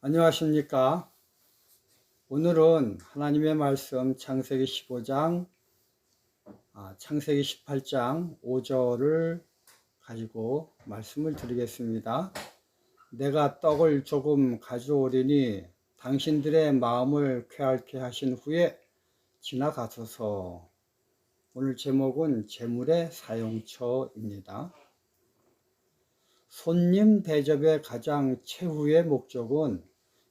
안녕하십니까. 오늘은 하나님의 말씀 창세기 15장, 창세기 18장 5절을 가지고 말씀을 드리겠습니다. 내가 떡을 조금 가져오리니 당신들의 마음을 쾌활케 하신 후에 지나가소서. 오늘 제목은 재물의 사용처입니다. 손님 대접의 가장 최후의 목적은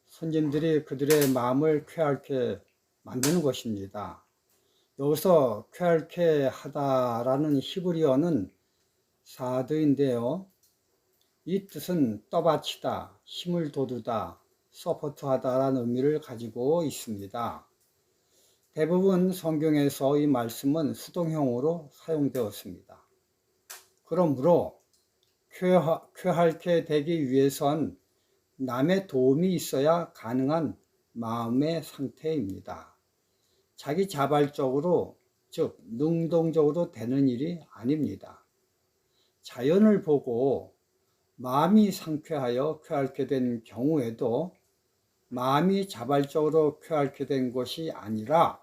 손님들이 그들의 마음을 쾌활케 만드는 것입니다. 여기서 쾌활케 하다라는 히브리어는 사드인데요. 이 뜻은 떠받치다, 힘을 돋우다, 서포트하다라는 의미를 가지고 있습니다. 대부분 성경에서 이 말씀은 수동형으로 사용되었습니다. 그러므로 쾌활케 되기 위해선 남의 도움이 있어야 가능한 마음의 상태입니다. 자기 자발적으로, 즉 능동적으로 되는 일이 아닙니다. 자연을 보고 마음이 상쾌하여 쾌활케 된 경우에도 마음이 자발적으로 쾌활케 된 것이 아니라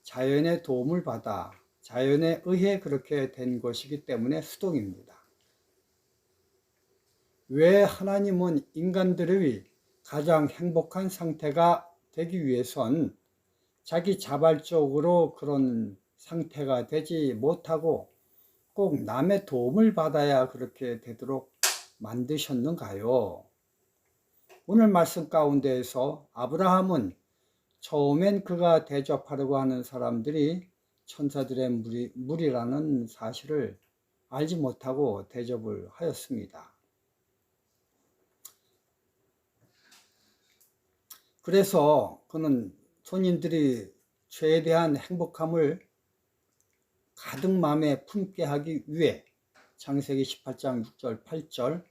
자연의 도움을 받아 자연에 의해 그렇게 된 것이기 때문에 수동입니다. 왜 하나님은 인간들의 가장 행복한 상태가 되기 위해선 자기 자발적으로 그런 상태가 되지 못하고 꼭 남의 도움을 받아야 그렇게 되도록 만드셨는가요? 오늘 말씀 가운데에서 아브라함은 처음엔 그가 대접하려고 하는 사람들이 천사들의 무리라는 사실을 알지 못하고 대접을 하였습니다. 그래서 그는 손님들이 최대한 행복함을 가득 마음에 품게 하기 위해 창세기 18장 6절 8절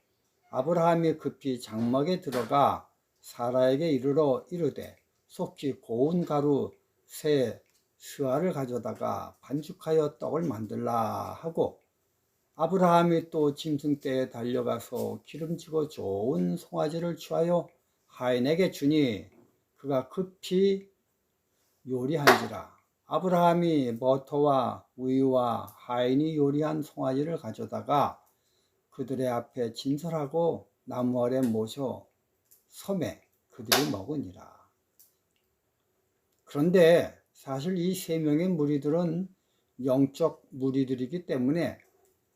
아브라함이 급히 장막에 들어가 사라에게 이르러 이르되 속히 고운 가루 세 스아를 가져다가 반죽하여 떡을 만들라 하고, 아브라함이 또 짐승떼에 달려가서 기름지고 좋은 송아지를 취하여 하인에게 주니 그가 급히 요리한지라. 아브라함이 버터와 우유와 하인이 요리한 송아지를 가져다가 그들의 앞에 진설하고 나무 아래 모셔 섬에 그들이 먹으니라. 그런데 사실 이 세 명의 무리들은 영적 무리들이기 때문에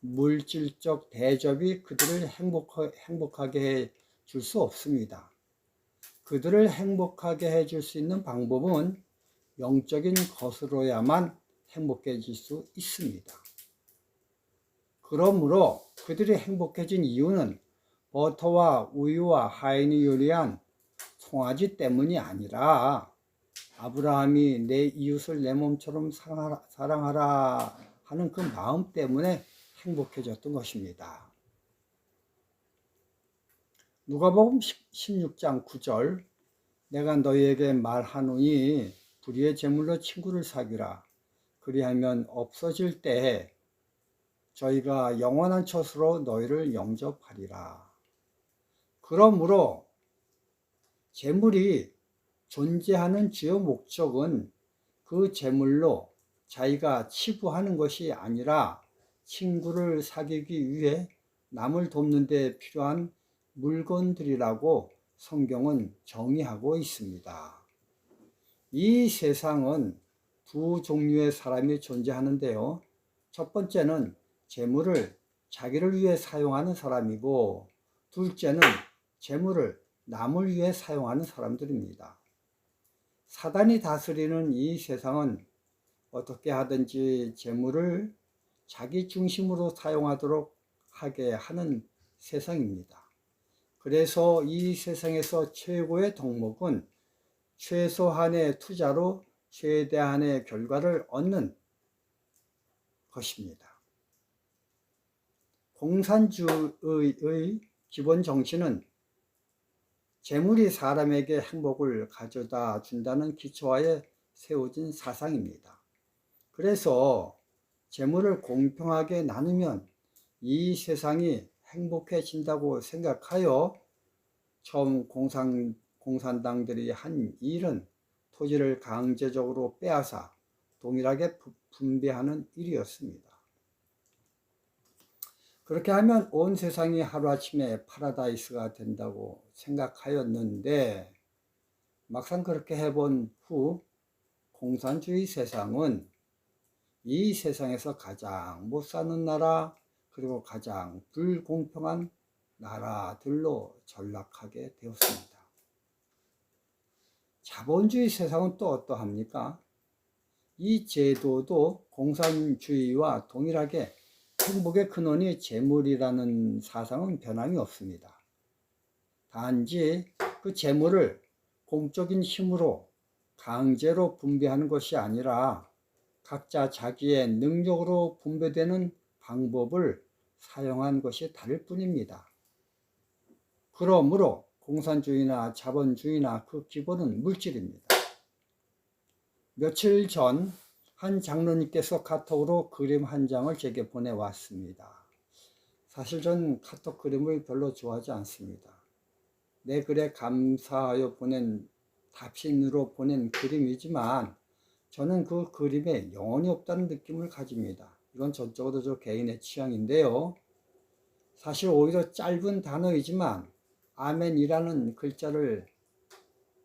물질적 대접이 그들을 행복하게 해 줄 수 없습니다. 그들을 행복하게 해줄 수 있는 방법은 영적인 것으로야만 행복해질 수 있습니다. 그러므로 그들이 행복해진 이유는 버터와 우유와 하인이 요리한 송아지 때문이 아니라 아브라함이 내 이웃을 내 몸처럼 사랑하라 하는 그 마음 때문에 행복해졌던 것입니다. 누가복음 16장 9절 내가 너희에게 말하노니 불의의 제물로 친구를 사귀라. 그리하면 없어질 때에 저희가 영원한 처소로 너희를 영접하리라. 그러므로 제물이 존재하는 주요 목적은 그 제물로 자기가 치부하는 것이 아니라 친구를 사귀기 위해 남을 돕는 데 필요한 물건들이라고 성경은 정의하고 있습니다. 이 세상은 두 종류의 사람이 존재하는데요. 첫 번째는 재물을 자기를 위해 사용하는 사람이고, 둘째는 재물을 남을 위해 사용하는 사람들입니다. 사단이 다스리는 이 세상은 어떻게 하든지 재물을 자기 중심으로 사용하도록 하게 하는 세상입니다. 그래서 이 세상에서 최고의 덕목은 최소한의 투자로 최대한의 결과를 얻는 것입니다. 공산주의의 기본 정신은 재물이 사람에게 행복을 가져다 준다는 기초하에 세워진 사상입니다. 그래서 재물을 공평하게 나누면 이 세상이 행복해진다고 생각하여 처음 공산당들이 한 일은 토지를 강제적으로 빼앗아 동일하게 분배하는 일이었습니다. 그렇게 하면 온 세상이 하루아침에 파라다이스가 된다고 생각하였는데 막상 그렇게 해본 후 공산주의 세상은 이 세상에서 가장 못 사는 나라 그리고 가장 불공평한 나라들로 전락하게 되었습니다. 자본주의 세상은 또 어떠합니까? 이 제도도 공산주의와 동일하게 행복의 근원이 재물이라는 사상은 변함이 없습니다. 단지 그 재물을 공적인 힘으로 강제로 분배하는 것이 아니라 각자 자기의 능력으로 분배되는 방법을 사용한 것이 다를 뿐입니다. 그러므로 공산주의나 자본주의나 그 기본은 물질입니다. 며칠 전 한 장로님께서 카톡으로 그림 한 장을 제게 보내왔습니다. 사실 전 카톡 그림을 별로 좋아하지 않습니다. 내 글에 감사하여 보낸 답신으로 보낸 그림이지만 저는 그 그림에 영혼이 없다는 느낌을 가집니다. 이건 전적으로 저 개인의 취향인데요. 사실 오히려 짧은 단어이지만 아멘이라는 글자를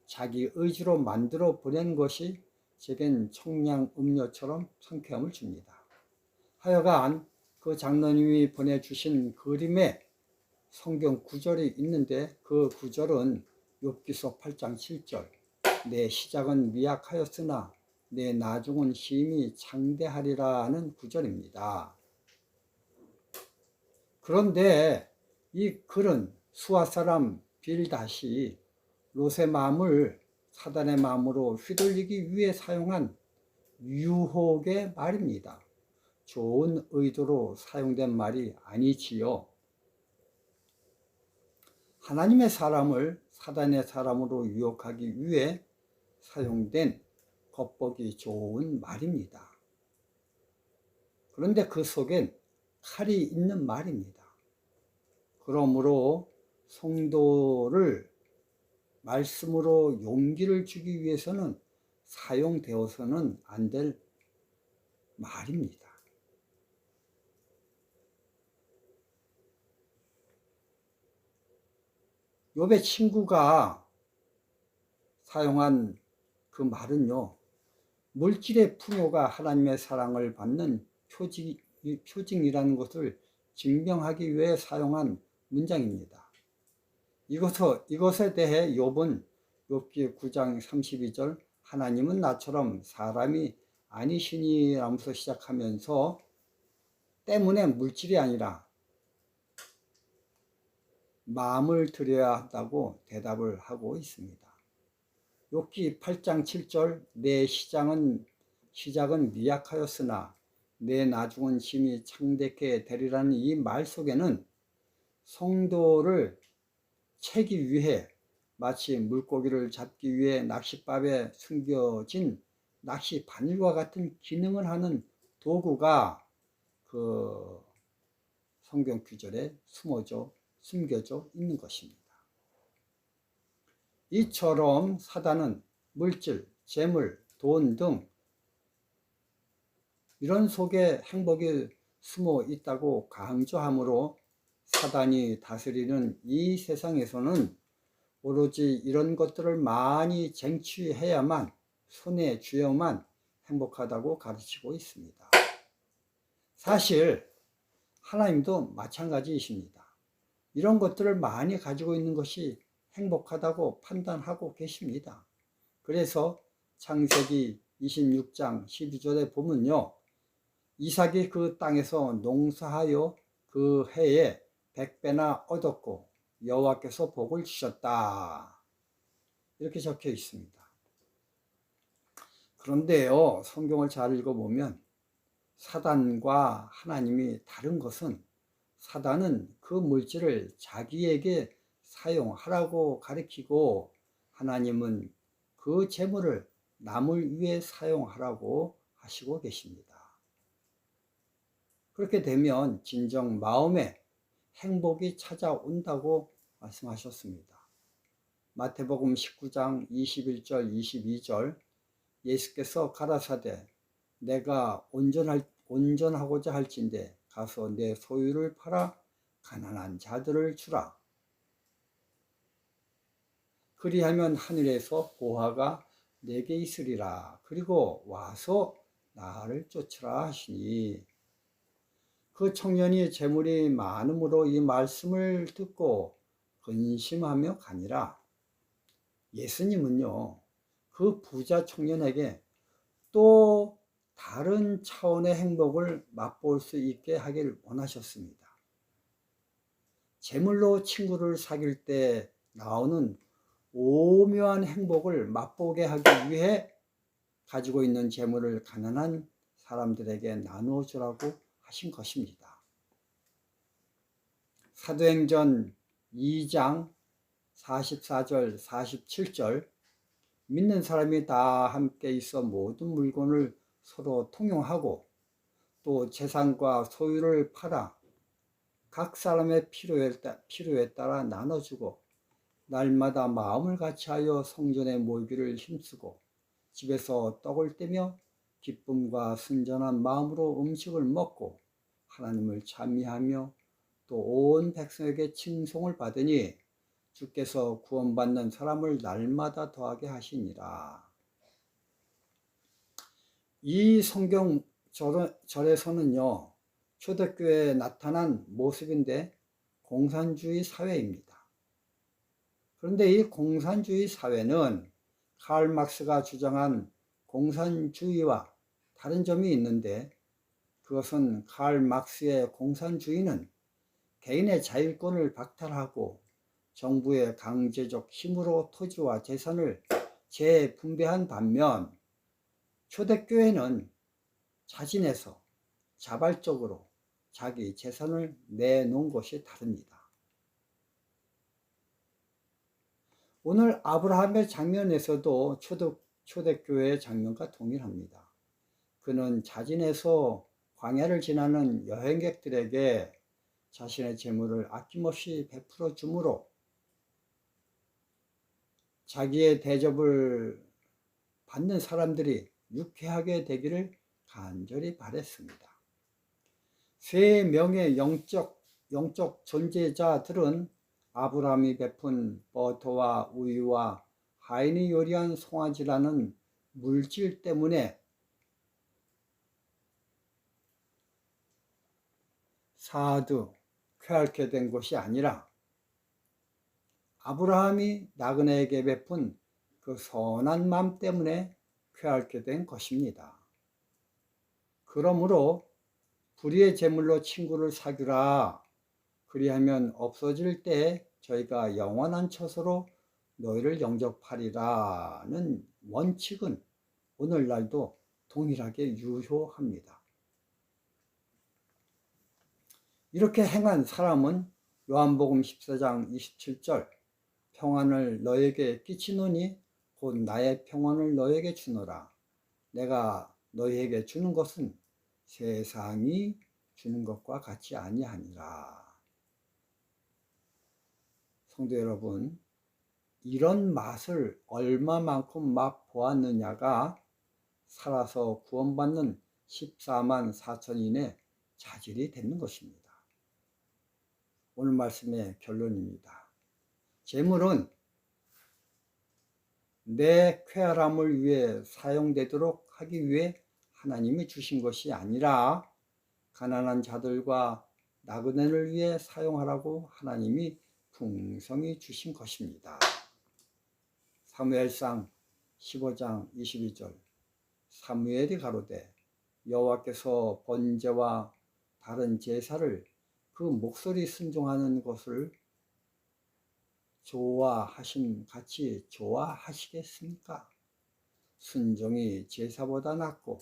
자기 의지로 만들어 보낸 것이 제겐 청량 음료처럼 상쾌함을 줍니다. 하여간 그 장로님이 보내주신 그림에 성경 구절이 있는데 그 구절은 욥기서 8장 7절 내 시작은 미약하였으나 내 나중은 힘이 창대하리라는 구절입니다. 그런데 이 글은 수아 사람 빌닷이 롯의 마음을 사단의 마음으로 휘둘리기 위해 사용한 유혹의 말입니다. 좋은 의도로 사용된 말이 아니지요. 하나님의 사람을 사단의 사람으로 유혹하기 위해 사용된 겉보기 좋은 말입니다. 그런데 그 속엔 칼이 있는 말입니다. 그러므로 성도를 말씀으로 용기를 주기 위해서는 사용되어서는 안 될 말입니다. 욥의 친구가 사용한 그 말은요, 물질의 풍요가 하나님의 사랑을 받는 표징이라는 것을 증명하기 위해 사용한 문장입니다. 이것에 대해 욥은 욥기 9장 32절 하나님은 나처럼 사람이 아니시니 라면서 시작하면서 때문에 물질이 아니라 마음을 드려야 한다고 대답을 하고 있습니다. 욥기 8장 7절 내 시작은 미약하였으나 내 나중은 힘이 창대케 되리라는 이 말 속에는 성도를 채기 위해 마치 물고기를 잡기 위해 낚싯밥에 숨겨진 낚시 바늘과 같은 기능을 하는 도구가 그 성경 구절에 숨겨져 있는 것입니다. 이처럼 사단은 물질, 재물, 돈 등 이런 속에 행복이 숨어 있다고 강조하므로 사단이 다스리는 이 세상에서는 오로지 이런 것들을 많이 쟁취해야만 손에 쥐어만 행복하다고 가르치고 있습니다. 사실 하나님도 마찬가지이십니다. 이런 것들을 많이 가지고 있는 것이 행복하다고 판단하고 계십니다. 그래서 창세기 26장 12절에 보면요, 이삭이 그 땅에서 농사하여 그 해에 100배나 얻었고 여호와께서 복을 주셨다, 이렇게 적혀 있습니다. 그런데요, 성경을 잘 읽어보면 사단과 하나님이 다른 것은 사단은 그 물질을 자기에게 사용하라고 가리키고 하나님은 그 재물을 남을 위해 사용하라고 하시고 계십니다. 그렇게 되면 진정 마음에 행복이 찾아온다고 말씀하셨습니다. 마태복음 19장 21절 22절 예수께서 가라사대 내가 온전하고자 할진대 가서 내 소유를 팔아 가난한 자들을 주라. 그리하면 하늘에서 보화가 내게 있으리라. 그리고 와서 나를 쫓으라 하시니 그 청년이 재물이 많음으로 이 말씀을 듣고 근심하며 가니라. 예수님은요, 그 부자 청년에게 또 다른 차원의 행복을 맛볼 수 있게 하길 원하셨습니다. 재물로 친구를 사귈 때 나오는 오묘한 행복을 맛보게 하기 위해 가지고 있는 재물을 가난한 사람들에게 나누어 주라고 하신 것입니다. 사도행전 2장 44절 47절 믿는 사람이 다 함께 있어 모든 물건을 서로 통용하고 또 재산과 소유를 팔아 각 사람의 필요에 따라 나눠주고 날마다 마음을 같이하여 성전에 모이기를 힘쓰고 집에서 떡을 떼며 기쁨과 순전한 마음으로 음식을 먹고 하나님을 찬미하며 또 온 백성에게 칭송을 받으니 주께서 구원받는 사람을 날마다 더하게 하시니라. 이 성경절에서는요, 초대교회에 나타난 모습인데 공산주의 사회입니다. 그런데 이 공산주의 사회는 칼 막스가 주장한 공산주의와 다른 점이 있는데 그것은 칼 막스의 공산주의는 개인의 자율권을 박탈하고 정부의 강제적 힘으로 토지와 재산을 재분배한 반면 초대교회는 자진해서 자발적으로 자기 재산을 내놓은 것이 다릅니다. 오늘 아브라함의 장면에서도 초대교회의 장면과 동일합니다. 그는 자진해서 광야를 지나는 여행객들에게 자신의 재물을 아낌없이 베풀어 주므로 자기의 대접을 받는 사람들이 유쾌하게 되기를 간절히 바랬습니다. 세 명의 영적 존재자들은 아브라함이 베푼 버터와 우유와 하인이 요리한 송아지라는 물질 때문에 쾌활케 된 것이 아니라 아브라함이 나그네에게 베푼 그 선한 마음 때문에 쾌활케 된 것입니다. 그러므로 불의의 재물로 친구를 사귀라. 그리하면 없어질 때 저희가 영원한 처소로 너희를 영접하리라는 원칙은 오늘날도 동일하게 유효합니다. 이렇게 행한 사람은 요한복음 14장 27절 평안을 너에게 끼치노니 곧 나의 평안을 너에게 주노라. 내가 너희에게 주는 것은 세상이 주는 것과 같이 아니하니라. 성도 여러분, 이런 맛을 얼마만큼 맛보았느냐가 살아서 구원받는 14만 4천인의 자질이 되는 것입니다. 오늘 말씀의 결론입니다. 재물은 내 쾌활함을 위해 사용되도록 하기 위해 하나님이 주신 것이 아니라 가난한 자들과 나그네를 위해 사용하라고 하나님이 풍성히 주신 것입니다. 사무엘상 15장 22절 사무엘이 가로되 여호와께서 번제와 다른 제사를 그 목소리 순종하는 것을 좋아하심 같이 좋아하시겠습니까? 순종이 제사보다 낫고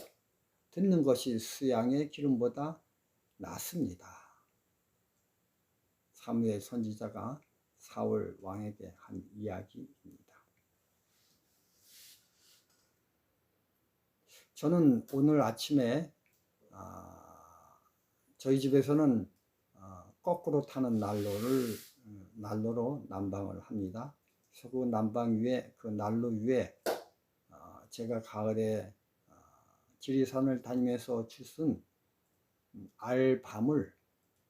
듣는 것이 수양의 기름보다 낫습니다. 사무엘 선지자가 사울 왕에게 한 이야기입니다. 저는 오늘 아침에 저희 집에서는 거꾸로 타는 난로로 난방을 합니다. 서구 남방 위에 그 난로 위에 제가 가을에 지리산을 다니면서 주순 알밤을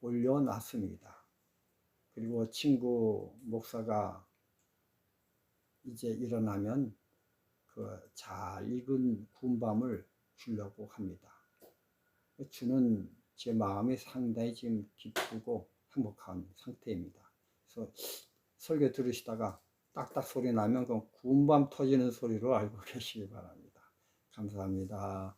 올려놨습니다. 그리고 친구 목사가 이제 일어나면 그 잘 익은 군밤을 주려고 합니다. 주는 제 마음이 상당히 지금 기쁘고 행복한 상태입니다. 그래서 설교 들으시다가 딱딱 소리 나면 그 군밤 터지는 소리로 알고 계시기 바랍니다. 감사합니다.